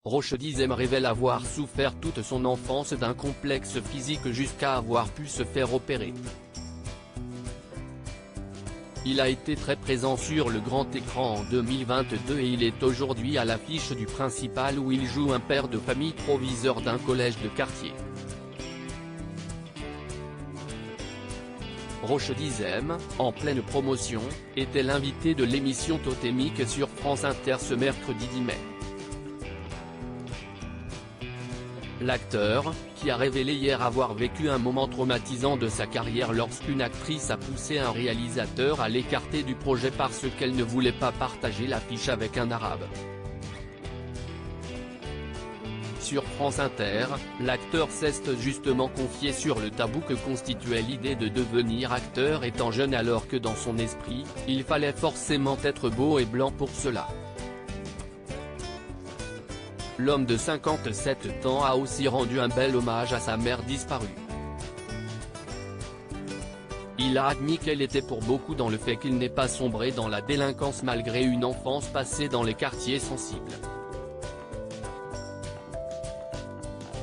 Roche Dizem révèle avoir souffert toute son enfance d'un complexe physique jusqu'à avoir pu se faire opérer. Il a été très présent sur le grand écran en 2022 et il est aujourd'hui à l'affiche du Principal où il joue un père de famille proviseur d'un collège de quartier. Roche Dizem, en pleine promotion, était l'invité de l'émission totémique sur France Inter ce mercredi 10 mai. L'acteur, qui a révélé hier avoir vécu un moment traumatisant de sa carrière lorsqu'une actrice a poussé un réalisateur à l'écarter du projet parce qu'elle ne voulait pas partager l'affiche avec un arabe. Sur France Inter, l'acteur s'est justement confié sur le tabou que constituait l'idée de devenir acteur étant jeune alors que dans son esprit, il fallait forcément être beau et blanc pour cela. L'homme de 57 ans a aussi rendu un bel hommage à sa mère disparue. Il a admis qu'elle était pour beaucoup dans le fait qu'il n'ait pas sombré dans la délinquance malgré une enfance passée dans les quartiers sensibles.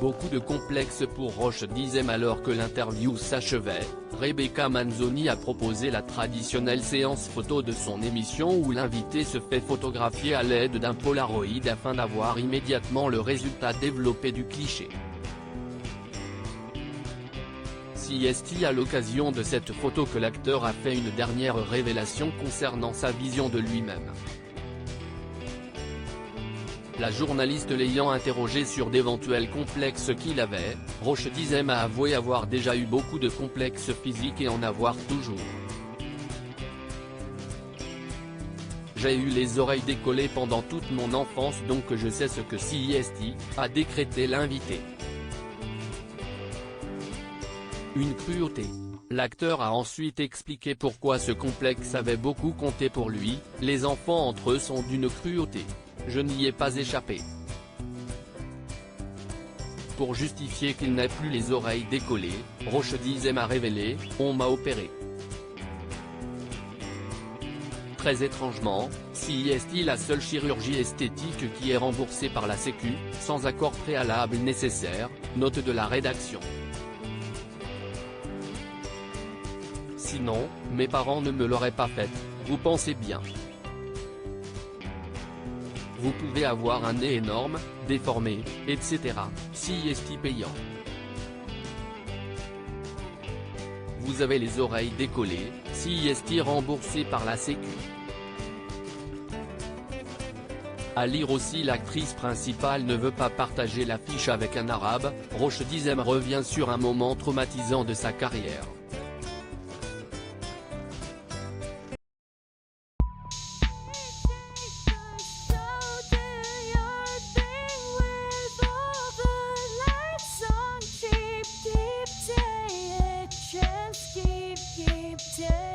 Beaucoup de complexes pour Roche Dizem. Alors que l'interview s'achevait, Rebecca Manzoni a proposé la traditionnelle séance photo de son émission où l'invité se fait photographier à l'aide d'un Polaroid afin d'avoir immédiatement le résultat développé du cliché. C'est à l'occasion de cette photo que l'acteur a fait une dernière révélation concernant sa vision de lui-même. La journaliste l'ayant interrogé sur d'éventuels complexes qu'il avait, Roche Dizem a avoué avoir déjà eu beaucoup de complexes physiques et en avoir toujours. J'ai eu les oreilles décollées pendant toute mon enfance donc je sais ce que c'est, a décrété l'invité. Une cruauté. L'acteur a ensuite expliqué pourquoi ce complexe avait beaucoup compté pour lui, les enfants entre eux sont d'une cruauté. Je n'y ai pas échappé. Pour justifier qu'il n'ait plus les oreilles décollées, Roche Dizem a révélé « On m'a opéré ». Très étrangement, c'est la seule chirurgie esthétique qui est remboursée par la Sécu, sans accord préalable nécessaire, note de la rédaction. Sinon, mes parents ne me l'auraient pas faite, vous pensez bien. Vous pouvez avoir un nez énorme, déformé, etc. C'est payant. Vous avez les oreilles décollées, c'est remboursé par la Sécu. À lire aussi l'actrice principale ne veut pas partager l'affiche avec un arabe, Roche Dizem revient sur un moment traumatisant de sa carrière. Keep